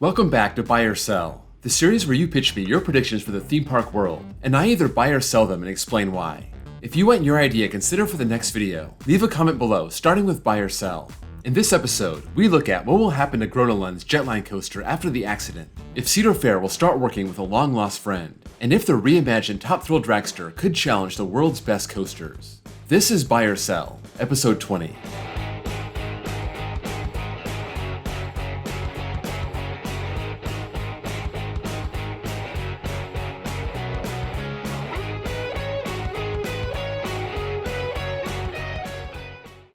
Welcome back to Buy or Sell, the series where you pitch me your predictions for the theme park world, and I either buy or sell them and explain why. If you want your idea considered for the next video, leave a comment below starting with buy or sell. In this episode, we look at what will happen to Groenland's Jetline coaster after the accident, if Cedar Fair will start working with a long-lost friend, and if the reimagined Top Thrill Dragster could challenge the world's best coasters. This is Buy or Sell, episode 20.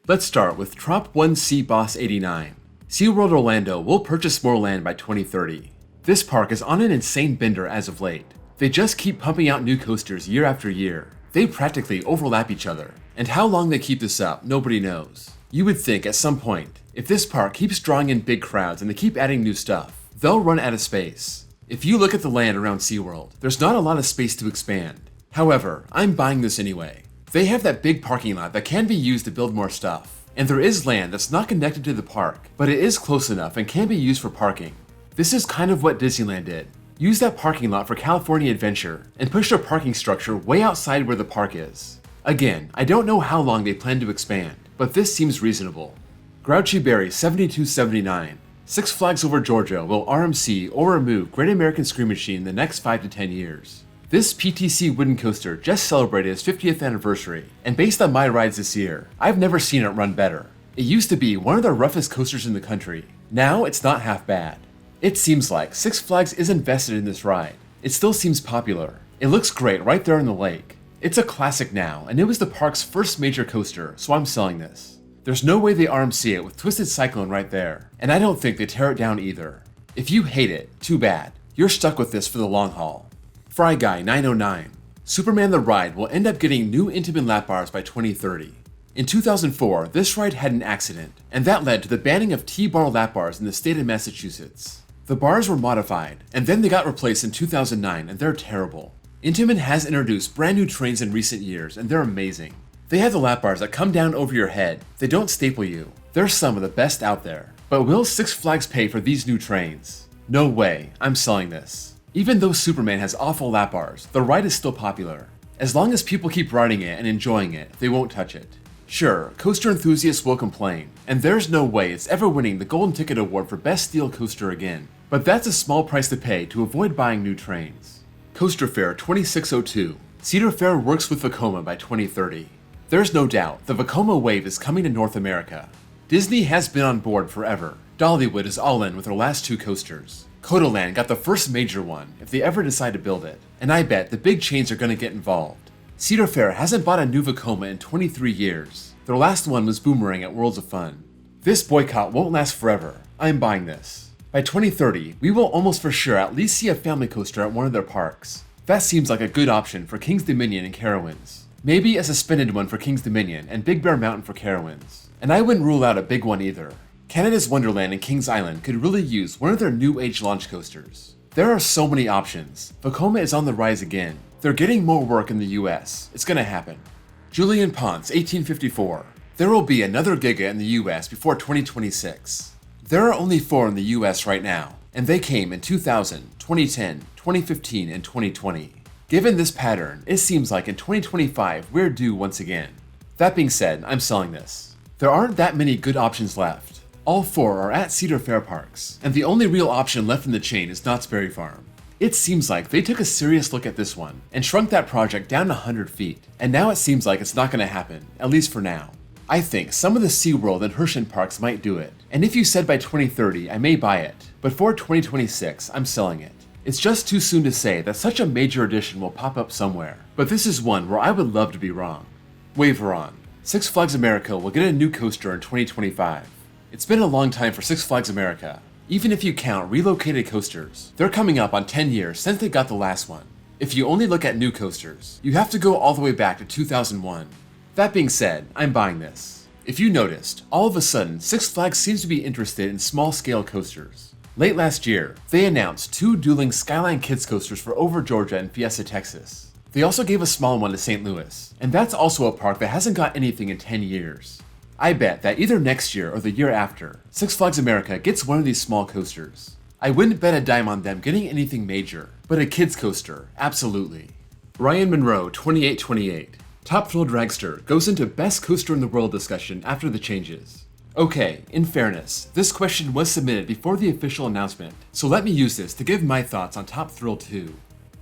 Let's start with Trop 1C Boss 89. SeaWorld Orlando will purchase more land by 2030. This park is on an insane bender as of late. They just keep pumping out new coasters year after year. They practically overlap each other, and how long they keep this up, nobody knows. You would think at some point, if this park keeps drawing in big crowds and they keep adding new stuff, they'll run out of space. If you look at the land around SeaWorld, there's not a lot of space to expand. However, I'm buying this anyway. They have that big parking lot that can be used to build more stuff, and there is land that's not connected to the park, but it is close enough and can be used for parking. This is kind of what Disneyland did. Use that parking lot for California Adventure and push their parking structure way outside where the park is. Again, I don't know how long they plan to expand, but this seems reasonable. Grouchy Berry 7279. Six Flags Over Georgia will RMC or remove Great American Scream Machine in the next 5 to 10 years. This PTC wooden coaster just celebrated its 50th anniversary, and based on my rides this year, I've never seen it run better. It used to be one of the roughest coasters in the country. Now it's not half bad. It seems like Six Flags is invested in this ride. It still seems popular. It looks great right there in the lake. It's a classic now, and it was the park's first major coaster, so I'm selling this. There's no way they RMC it with Twisted Cyclone right there, and I don't think they tear it down either. If you hate it, too bad. You're stuck with this for the long haul. Fry Guy 909. Superman the Ride will end up getting new Intamin lap bars by 2030. In 2004, this ride had an accident, and that led to the banning of T-bar lap bars in the state of Massachusetts. The bars were modified, and then they got replaced in 2009, and they're terrible. Intamin has introduced brand new trains in recent years, and they're amazing. They have the lap bars that come down over your head. They don't staple you. They're some of the best out there. But will Six Flags pay for these new trains? No way, I'm selling this. Even though Superman has awful lap bars, the ride is still popular. As long as people keep riding it and enjoying it, they won't touch it. Sure, coaster enthusiasts will complain, and there's no way it's ever winning the Golden Ticket Award for Best Steel Coaster again. But that's a small price to pay to avoid buying new trains. Coaster Fair 2602. Cedar Fair works with Vekoma by 2030. There's no doubt the Vekoma wave is coming to North America. Disney has been on board forever. Dollywood is all in with their last two coasters. Kodoland got the first major one, if they ever decide to build it, and I bet the big chains are going to get involved. Cedar Fair hasn't bought a new Vekoma in 23 years. Their last one was Boomerang at Worlds of Fun. This boycott won't last forever. I'm buying this. By 2030, we will almost for sure at least see a family coaster at one of their parks. That seems like a good option for King's Dominion and Carowinds. Maybe a suspended one for King's Dominion and Big Bear Mountain for Carowinds. And I wouldn't rule out a big one either. Canada's Wonderland and Kings Island could really use one of their new age launch coasters. There are so many options. Vekoma is on the rise again. They're getting more work in the US. It's gonna happen. Julian Ponce 1854. There will be another Giga in the US before 2026. There are only 4 in the US right now, and they came in 2000, 2010, 2015, and 2020. Given this pattern, it seems like in 2025 we're due once again. That being said, I'm selling this. There aren't that many good options left. All 4 are at Cedar Fair parks, and the only real option left in the chain is Knott's Berry Farm. It seems like they took a serious look at this one and shrunk that project down 100 feet, and now it seems like it's not going to happen, at least for now. I think some of the SeaWorld and Hershey parks might do it, and if you said by 2030, I may buy it, but for 2026, I'm selling it. It's just too soon to say that such a major addition will pop up somewhere, but this is one where I would love to be wrong. Waveron. Six Flags America will get a new coaster in 2025. It's been a long time for Six Flags America. Even if you count relocated coasters, they're coming up on 10 years since they got the last one. If you only look at new coasters, you have to go all the way back to 2001. That being said, I'm buying this. If you noticed, all of a sudden, Six Flags seems to be interested in small-scale coasters. Late last year, they announced 2 dueling Skyline Kids coasters for Over Georgia and Fiesta, Texas. They also gave a small one to St. Louis, and that's also a park that hasn't got anything in 10 years. I bet that either next year or the year after, Six Flags America gets one of these small coasters. I wouldn't bet a dime on them getting anything major, but a kids coaster, absolutely. Ryan Monroe, 2828. Top Thrill Dragster goes into best coaster in the world discussion after the changes. Okay, in fairness, this question was submitted before the official announcement, so let me use this to give my thoughts on Top Thrill 2.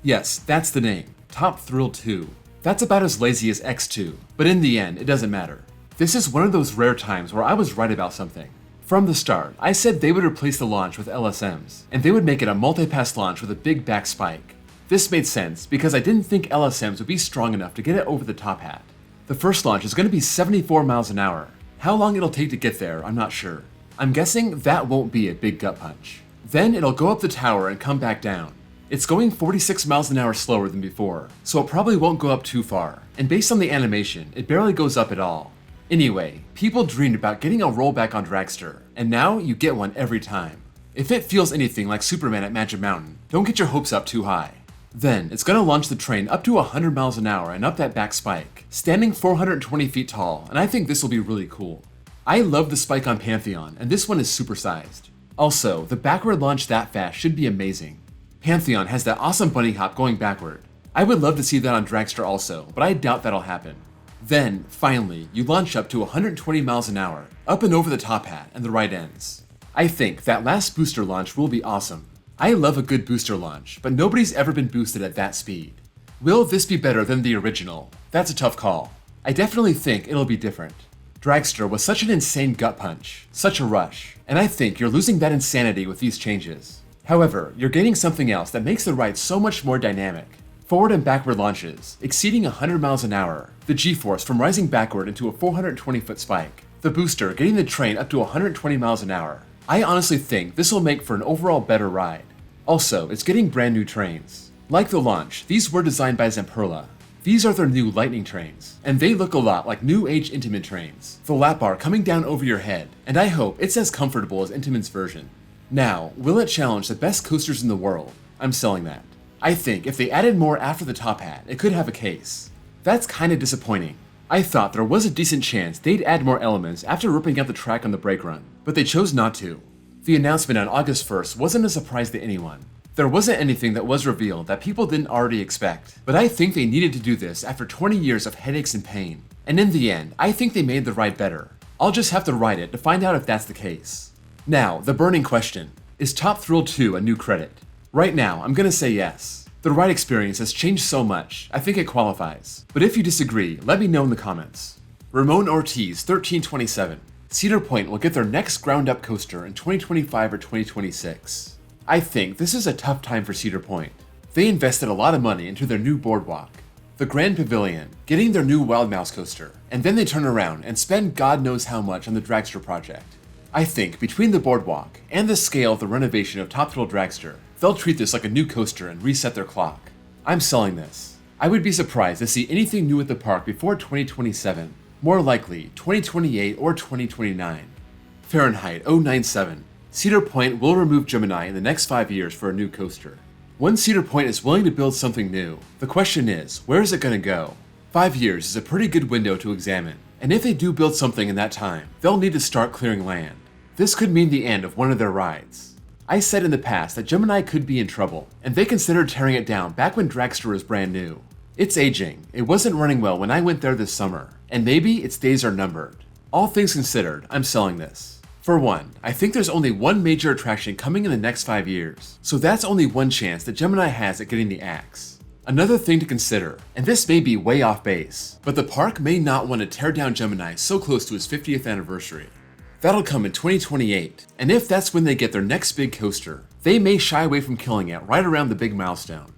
Yes, that's the name, Top Thrill 2. That's about as lazy as X2, but in the end, it doesn't matter. This is one of those rare times where I was right about something. From the start, I said they would replace the launch with LSMs, and they would make it a multi-pass launch with a big back spike. This made sense because I didn't think LSMs would be strong enough to get it over the top hat. The first launch is going to be 74 miles an hour. How long it'll take to get there, I'm not sure. I'm guessing that won't be a big gut punch. Then it'll go up the tower and come back down. It's going 46 miles an hour slower than before, so it probably won't go up too far, and based on the animation, it barely goes up at all. Anyway, people dreamed about getting a rollback on Dragster, and now you get one every time. If it feels anything like Superman at Magic Mountain, don't get your hopes up too high. Then, it's gonna launch the train up to 100 miles an hour and up that back spike, standing 420 feet tall, and I think this will be really cool. I love the spike on Pantheon, and this one is supersized. Also, the backward launch that fast should be amazing. Pantheon has that awesome bunny hop going backward. I would love to see that on Dragster also, but I doubt that'll happen. Then, finally, you launch up to 120 miles an hour, up and over the top hat and the right ends. I think that last booster launch will be awesome. I love a good booster launch, but nobody's ever been boosted at that speed. Will this be better than the original? That's a tough call. I definitely think it'll be different. Dragster was such an insane gut punch, such a rush, and I think you're losing that insanity with these changes. However, you're gaining something else that makes the ride so much more dynamic. Forward and backward launches, exceeding 100 miles an hour, the G-force from rising backward into a 420-foot spike, the booster getting the train up to 120 miles an hour. I honestly think this will make for an overall better ride. Also, it's getting brand new trains. Like the launch, these were designed by Zamperla. These are their new Lightning trains, and they look a lot like New Age Intamin trains, the lap bar coming down over your head, and I hope it's as comfortable as Intamin's version. Now, will it challenge the best coasters in the world? I'm selling that. I think if they added more after the top hat, it could have a case. That's kinda disappointing. I thought there was a decent chance they'd add more elements after ripping out the track on the brake run, but they chose not to. The announcement on August 1st wasn't a surprise to anyone. There wasn't anything that was revealed that people didn't already expect, but I think they needed to do this after 20 years of headaches and pain. And in the end, I think they made the ride better. I'll just have to ride it to find out if that's the case. Now, the burning question. Is Top Thrill 2 a new credit? Right now, I'm gonna say yes. The ride experience has changed so much, I think it qualifies. But if you disagree, let me know in the comments. Ramon Ortiz, 1327. Cedar Point will get their next ground-up coaster in 2025 or 2026. I think this is a tough time for Cedar Point. They invested a lot of money into their new boardwalk, the Grand Pavilion, getting their new Wild Mouse coaster, and then they turn around and spend God knows how much on the Dragster project. I think between the boardwalk and the scale of the renovation of Top Thrill Dragster, they'll treat this like a new coaster and reset their clock. I'm selling this. I would be surprised to see anything new at the park before 2027, more likely 2028 or 2029. Fahrenheit 097. Cedar Point will remove Gemini in the next 5 years for a new coaster. Once Cedar Point is willing to build something new, the question is, where is it going to go? 5 years is a pretty good window to examine, and if they do build something in that time, they'll need to start clearing land. This could mean the end of one of their rides. I said in the past that Gemini could be in trouble, and they considered tearing it down back when Dragster was brand new. It's aging, it wasn't running well when I went there this summer, and maybe its days are numbered. All things considered, I'm selling this. For one, I think there's only one major attraction coming in the next 5 years, so that's only one chance that Gemini has at getting the axe. Another thing to consider, and this may be way off base, but the park may not want to tear down Gemini so close to its 50th anniversary. That'll come in 2028, and if that's when they get their next big coaster, they may shy away from killing it right around the big milestone.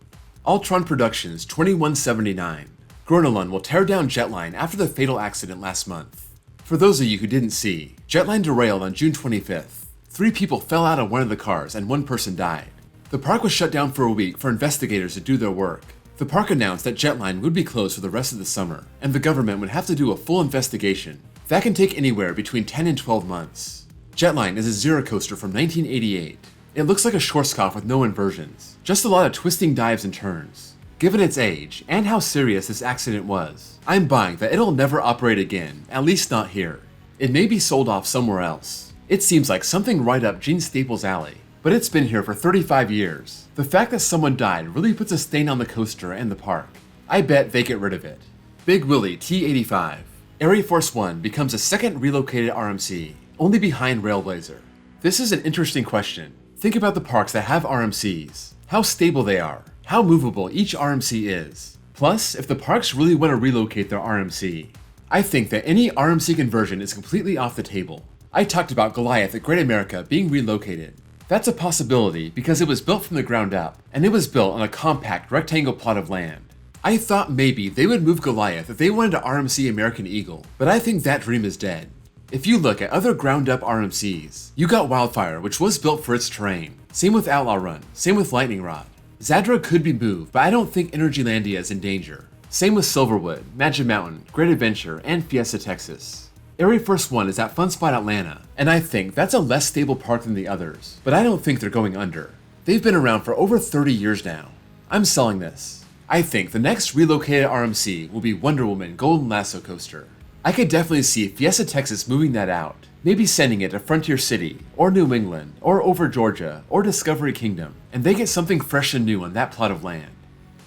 Ultron Productions 2179. Gronalund will tear down Jetline after the fatal accident last month. For those of you who didn't see, Jetline derailed on June 25th. 3 people fell out of one of the cars and 1 person died. The park was shut down for a week for investigators to do their work. The park announced that Jetline would be closed for the rest of the summer, and the government would have to do a full investigation. That can take anywhere between 10 and 12 months. Jetline is a Zero coaster from 1988. It looks like a Schwarzkopf with no inversions, just a lot of twisting dives and turns. Given its age, and how serious this accident was, I'm buying that it'll never operate again, at least not here. It may be sold off somewhere else. It seems like something right up Gene Staples' alley, but it's been here for 35 years. The fact that someone died really puts a stain on the coaster and the park. I bet they get rid of it. Big Willie T85. Air Force One becomes a second relocated RMC, only behind Railblazer. This is an interesting question. Think about the parks that have RMCs, how stable they are, how movable each RMC is. Plus, if the parks really want to relocate their RMC, I think that any RMC conversion is completely off the table. I talked about Goliath at Great America being relocated. That's a possibility because it was built from the ground up, and it was built on a compact rectangle plot of land. I thought maybe they would move Goliath if they wanted to RMC American Eagle, but I think that dream is dead. If you look at other ground-up RMCs, you got Wildfire, which was built for its terrain. Same with Outlaw Run, same with Lightning Rod. Zadra could be moved, but I don't think Energylandia is in danger. Same with Silverwood, Magic Mountain, Great Adventure, and Fiesta Texas. Air Force One is at Fun Spot Atlanta, and I think that's a less stable park than the others, but I don't think they're going under. They've been around for over 30 years now. I'm selling this. I think the next relocated RMC will be Wonder Woman Golden Lasso Coaster. I could definitely see Fiesta Texas moving that out, maybe sending it to Frontier City, or New England, or over Georgia, or Discovery Kingdom, and they get something fresh and new on that plot of land.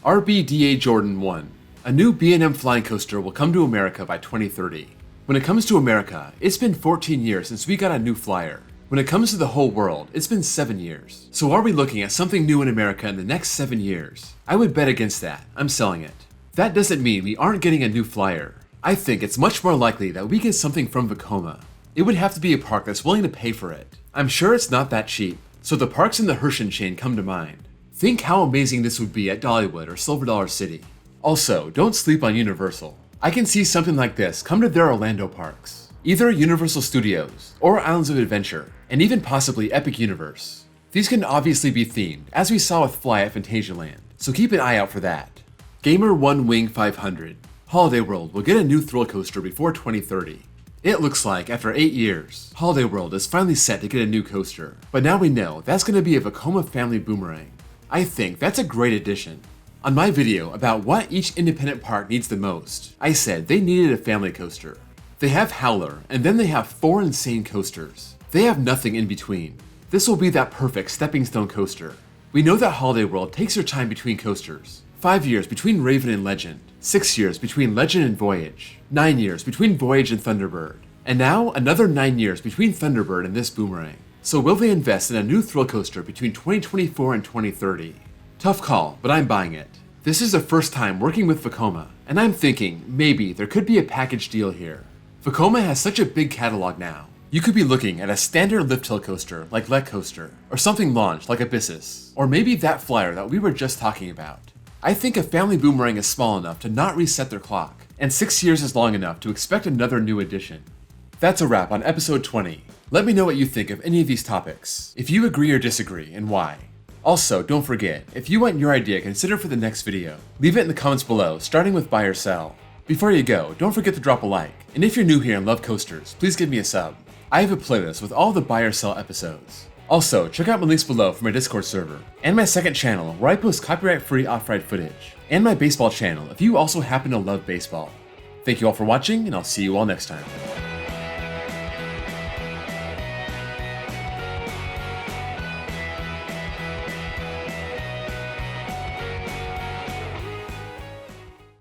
RBDA Jordan 1. A new B&M flying coaster will come to America by 2030. When it comes to America, it's been 14 years since we got a new flyer. When it comes to the whole world, it's been 7 years. So are we looking at something new in America in the next 7 years? I would bet against that. I'm selling it. That doesn't mean we aren't getting a new flyer. I think it's much more likely that we get something from Vekoma. It would have to be a park that's willing to pay for it. I'm sure it's not that cheap, so the parks in the Herschend chain come to mind. Think how amazing this would be at Dollywood or Silver Dollar City. Also, don't sleep on Universal. I can see something like this come to their Orlando parks. Either Universal Studios, or Islands of Adventure, and even possibly Epic Universe. These can obviously be themed, as we saw with Fly at Phantasialand, so keep an eye out for that. Gamer One Wing 500. Holiday World will get a new thrill coaster before 2030. It looks like after 8 years, Holiday World is finally set to get a new coaster, but now we know that's going to be a Vekoma family boomerang. I think that's a great addition. On my video about what each independent park needs the most, I said they needed a family coaster. They have Howler, and then they have 4 insane coasters. They have nothing in between. This will be that perfect stepping stone coaster. We know that Holiday World takes your time between coasters. 5 years between Raven and Legend, 6 years between Legend and Voyage, 9 years between Voyage and Thunderbird, and now another 9 years between Thunderbird and this boomerang. So will they invest in a new thrill coaster between 2024 and 2030? Tough call, but I'm buying it. This is the first time working with Vekoma, and I'm thinking maybe there could be a package deal here. Vekoma has such a big catalog now. You could be looking at a standard lift hill coaster like Let Coaster, or something launched like Abyssus, or maybe that flyer that we were just talking about. I think a family boomerang is small enough to not reset their clock, and 6 years is long enough to expect another new edition. That's a wrap on episode 20. Let me know what you think of any of these topics, if you agree or disagree, and why. Also, don't forget, if you want your idea considered for the next video, leave it in the comments below, starting with buy or sell. Before you go, don't forget to drop a like, and if you're new here and love coasters, please give me a sub. I have a playlist with all the buy or sell episodes. Also, check out my links below for my Discord server, and my second channel where I post copyright-free off-ride footage, and my baseball channel if you also happen to love baseball. Thank you all for watching, and I'll see you all next time.